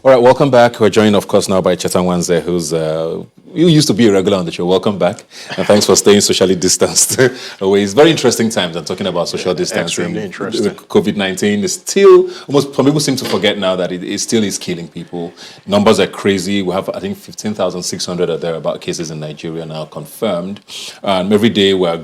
All right, welcome back. We're joined, of course, now by Chetan Wanze, who's you used to be a regular on the show. Welcome back, and thanks for staying socially distanced away. It's very interesting times. I'm talking about social distancing. Extremely interesting. COVID-19 is still almost. Some people seem to forget now that it still is killing people. Numbers are crazy. We have, I think, 15,600 or thereabout cases in Nigeria now confirmed, and every day we're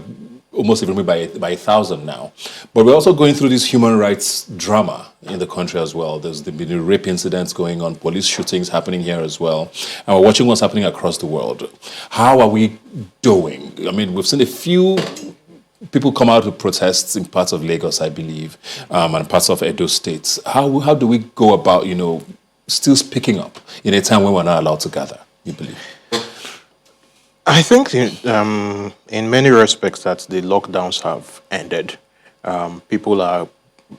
almost even by 1,000 now. But we're also going through this human rights drama in the country as well. There's been rape incidents going on, police shootings happening here as well. And we're watching what's happening across the world. How are we doing? I mean, we've seen a few people come out with protests in parts of Lagos, I believe, and parts of Edo State. How do we go about, still speaking up in a time when we're not allowed to gather, you believe? I think in many respects that the lockdowns have ended. People are,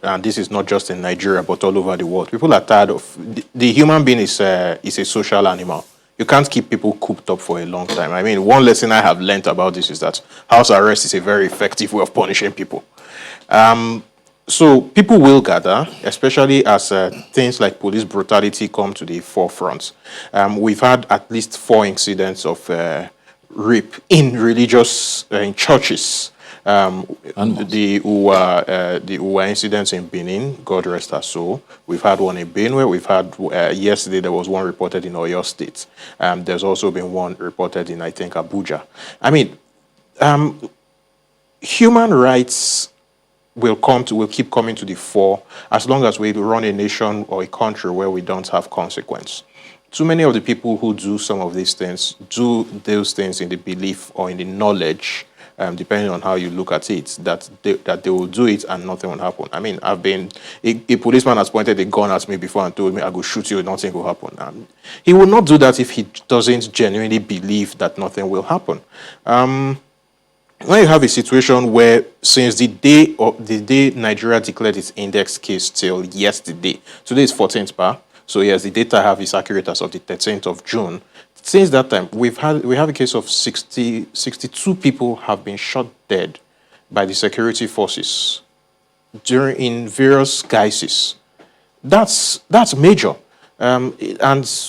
and this is not just in Nigeria, but all over the world, people are tired of, the human being is a social animal. You can't keep people cooped up for a long time. I mean, one lesson I have learned about this is that house arrest is a very effective way of punishing people. So people will gather, especially as things like police brutality come to the forefront. We've had at least 4 incidents of rape in in churches. The Uwa incidents in Benin, God rest her soul. We've had one in Benue. We've had, yesterday there was one reported in Oyo State. There's also been one reported in, I think, Abuja. I mean, human rights will keep coming to the fore as long as we run a nation or a country where we don't have consequence. Too many of the people who do some of these things do those things in the belief or in the knowledge, depending on how you look at it, that they will do it and nothing will happen. I mean, a policeman has pointed a gun at me before and told me, I will shoot you, nothing will happen. He will not do that if he doesn't genuinely believe that nothing will happen. When you have a situation where since the day Nigeria declared its index case till yesterday, today is 14th bar, so yes, the data I have is accurate as of the 13th of June. Since that time, we have a case of 62 people have been shot dead by the security forces in various guises. That's major. And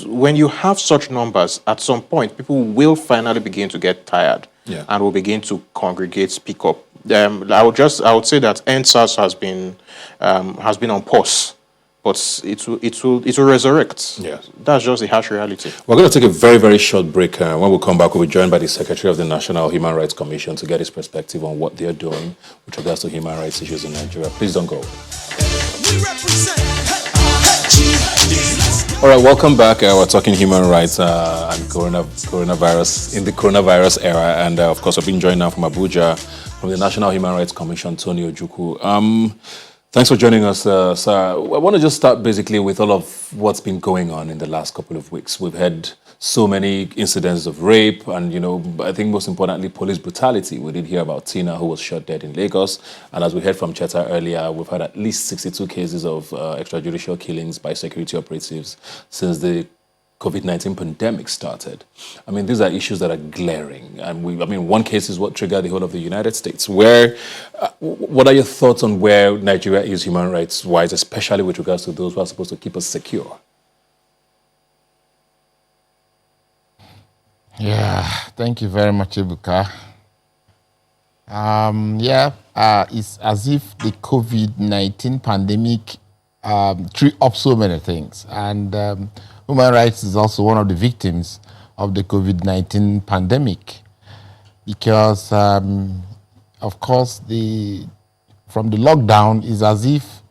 when you have such numbers, at some point, people will finally begin to get tired and will begin to congregate, speak up. I would say that NSAS has been on pause. But it will resurrect. Yes. That's just the harsh reality. We're going to take a very, very short break. When we come back, we'll be joined by the Secretary of the National Human Rights Commission to get his perspective on what they're doing with regards to human rights issues in Nigeria. Please don't go. All right, welcome back. We're talking human rights and coronavirus in the coronavirus era. And of course, I've been joined now from Abuja, from the National Human Rights Commission, Tony Ojukwu. Thanks for joining us, sir. I want to just start basically with all of what's been going on in the last couple of weeks. We've had so many incidents of rape and, I think most importantly, police brutality. We did hear about Tina, who was shot dead in Lagos. And as we heard from Cheta earlier, we've had at least 62 cases of extrajudicial killings by security operatives since the COVID-19 pandemic started. I mean, these are issues that are glaring. And one case is what triggered the whole of the United States. What are your thoughts on where Nigeria is human rights-wise, especially with regards to those who are supposed to keep us secure? Yeah, thank you very much, Ibuka. It's as if the COVID-19 pandemic threw up so many things. And human rights is also one of the victims of the COVID-19 pandemic because, of course, from the lockdown, it's as if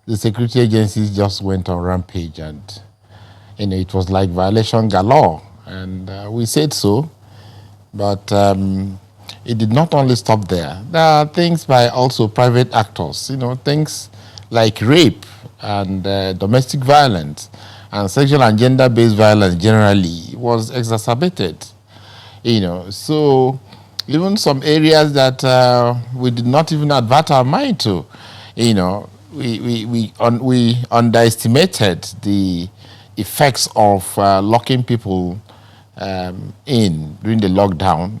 the security agencies just went on rampage and, it was like violation galore. And we said so, but it did not only stop there. There are things by also private actors, things like rape and domestic violence and sexual and gender-based violence generally was exacerbated, So even some areas that we did not even advert our mind to, we underestimated the effects of locking people in during the lockdown,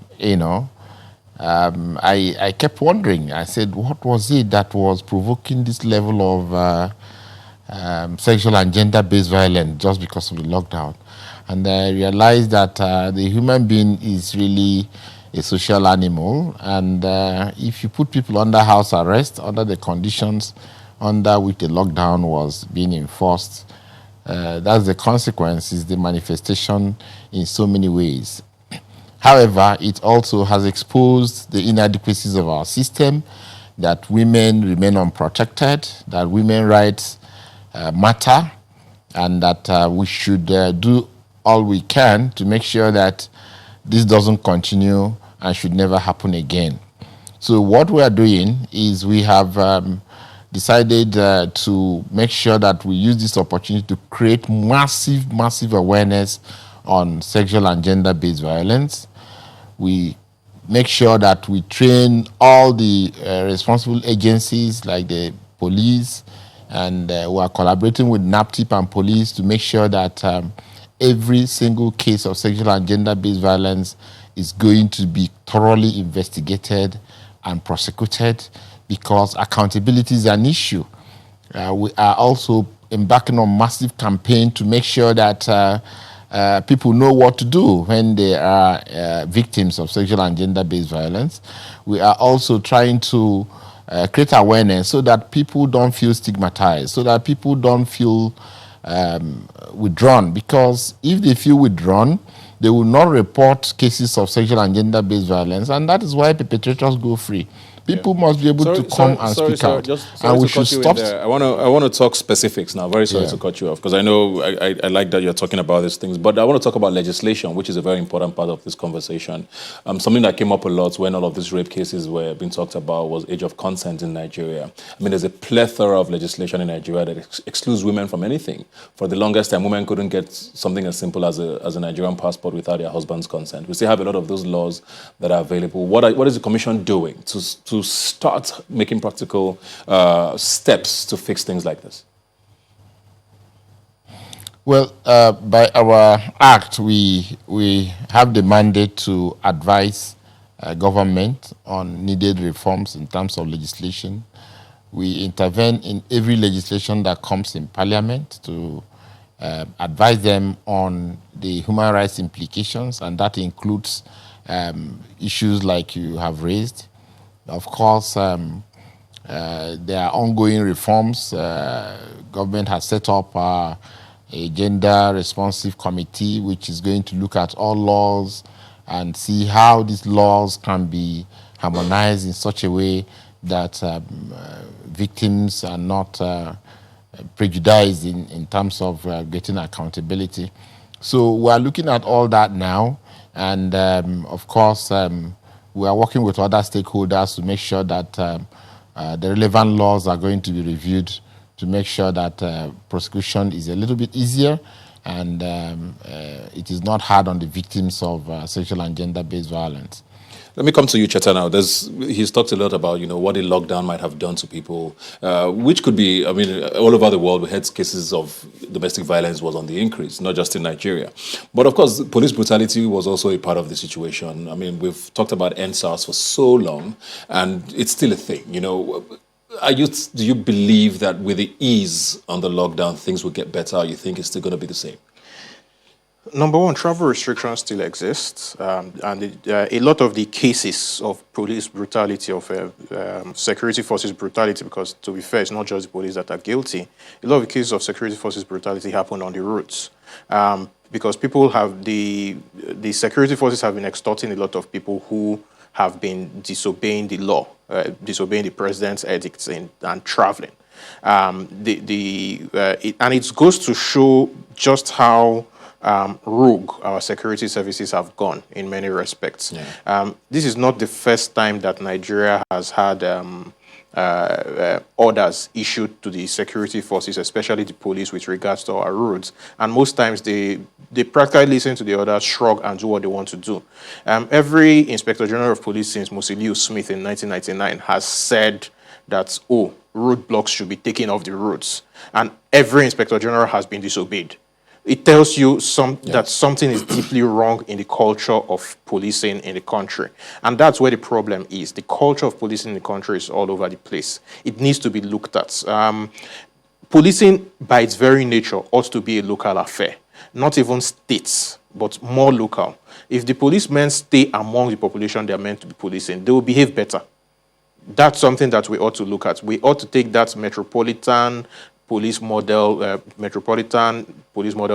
I kept wondering. I said, what was it that was provoking this level of sexual and gender-based violence just because of the lockdown. And I realized that the human being is really a social animal, and if you put people under house arrest, under the conditions under which the lockdown was being enforced, that's the consequence, is the manifestation in so many ways. However, it also has exposed the inadequacies of our system, that women remain unprotected, that women's rights matter, and that we should do all we can to make sure that this doesn't continue and should never happen again. So what we are doing is we have decided to make sure that we use this opportunity to create massive awareness on sexual and gender-based violence. We make sure that we train all the responsible agencies like the police, and we are collaborating with NAPTIP and police to make sure that every single case of sexual and gender-based violence is going to be thoroughly investigated and prosecuted, because accountability is an issue. We are also embarking on massive campaign to make sure that people know what to do when they are victims of sexual and gender-based violence. We are also trying to create awareness so that people don't feel stigmatized, so that people don't feel withdrawn, because if they feel withdrawn, they will not report cases of sexual and gender-based violence, and that is why perpetrators go free. People must be able to come and speak out. And we should stop. I want to talk specifics now. Very sorry to cut you off, because I know I like that you're talking about these things, but I want to talk about legislation, which is a very important part of this conversation. Something that came up a lot when all of these rape cases were being talked about was age of consent in Nigeria. I mean, there's a plethora of legislation in Nigeria that excludes women from anything. For the longest time, women couldn't get something as simple as a Nigerian passport without their husband's consent. We still have a lot of those laws that are available. What is the Commission doing to start making practical steps to fix things like this? Well, by our act, we have the mandate to advise government on needed reforms in terms of legislation. We intervene in every legislation that comes in Parliament to advise them on the human rights implications, and that includes issues like you have raised. Of course, there are ongoing reforms. Government has set up a gender-responsive committee, which is going to look at all laws and see how these laws can be harmonized in such a way that victims are not prejudiced in terms of getting accountability. So we are looking at all that now, and of course, we are working with other stakeholders to make sure that the relevant laws are going to be reviewed to make sure that prosecution is a little bit easier, and it is not hard on the victims of sexual and gender-based violence. Let me come to you, Cheta, now. He's talked a lot about, what a lockdown might have done to people, which could be, I mean, all over the world, we had cases of domestic violence was on the increase, not just in Nigeria. But of course, police brutality was also a part of the situation. I mean, we've talked about NSAS for so long, and it's still a thing, Do you believe that with the ease on the lockdown, things will get better, or you think it's still going to be the same? Number one, travel restrictions still exist, and a lot of the cases of police brutality, of security forces brutality, because to be fair, it's not just the police that are guilty. A lot of the cases of security forces brutality happen on the roads, because people have the security forces have been extorting a lot of people who have been disobeying the law, disobeying the president's edicts and traveling. And it goes to show just how rogue our security services have gone in many respects. Yeah. This is not the first time that Nigeria has had orders issued to the security forces, especially the police, with regards to our roads. And most times they practically listen to the orders, shrug, and do what they want to do. Every Inspector General of Police since Musiliu Smith in 1999 has said that, roadblocks should be taken off the roads. And every Inspector General has been disobeyed. It tells you that something is deeply wrong in the culture of policing in the country. And that's where the problem is. The culture of policing in the country is all over the place. It needs to be looked at. policing by its very nature ought to be a local affair, not even states, but more local. If the policemen stay among the population they are meant to be policing, they will behave better. That's something that we ought to look at. We ought to take that metropolitan police model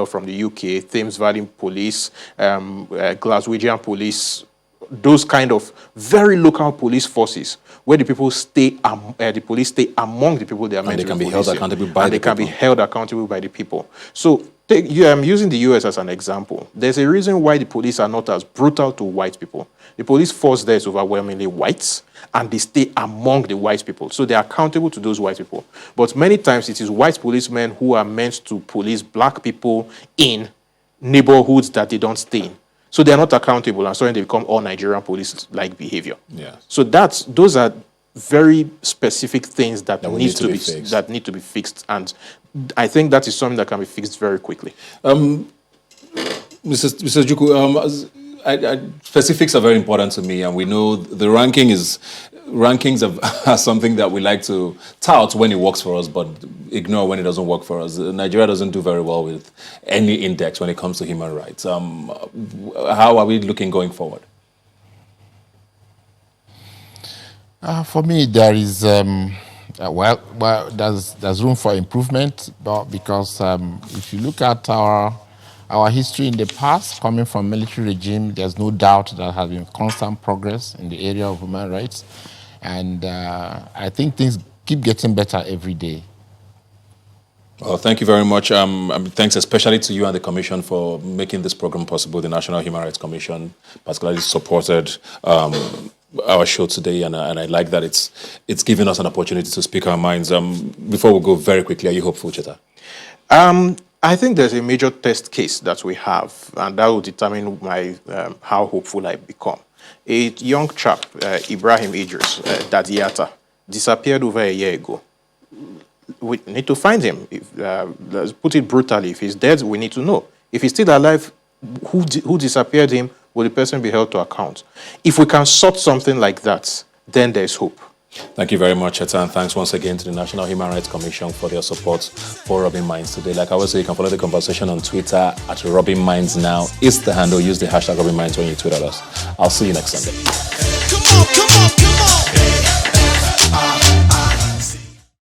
from the UK, Thames Valley Police, Glaswegian Police, those kind of very local police forces where the police stay among the people they are meant to be policing. Held accountable by and they can be held accountable by the people. So I'm using the US as an example. There's a reason why the police are not as brutal to white people. The police force there is overwhelmingly whites, and they stay among the white people. So they're accountable to those white people. But many times it is white policemen who are meant to police black people in neighborhoods that they don't stay in. So they're not accountable, and so they become all Nigerian police-like behavior. Yeah. So those are very specific things that need to be fixed, and I think that is something that can be fixed very quickly. Mr. Juku, specifics are very important to me, and we know the rankings are something that we like to tout when it works for us, but ignore when it doesn't work for us. Nigeria doesn't do very well with any index when it comes to human rights. How are we looking going forward? For me, there is there's room for improvement, because if you look at our history in the past, coming from military regime, there's no doubt there has been constant progress in the area of human rights, and I think things keep getting better every day. Well, thank you very much. Thanks especially to you and the Commission for making this program possible. The National Human Rights Commission particularly supported our show today, and I like that it's given us an opportunity to speak our minds. Before we go, very quickly, are you hopeful, Cheta? I think there's a major test case that we have, and that will determine how hopeful I become. A young chap, Ibrahim Idris, Dadiata, disappeared over a year ago. We need to find him. Let's put it brutally. If he's dead, we need to know. If he's still alive, who disappeared him? Will the person be held to account? If we can sort something like that, then there's hope. Thank you very much, Cheta, and thanks once again to the National Human Rights Commission for their support for Rubbin Minds today. Like I always say, you can follow the conversation on Twitter at Rubbin Minds now. It's the handle. Use the hashtag Rubbin Minds when you tweet at us. I'll see you next Sunday. Come on, come on.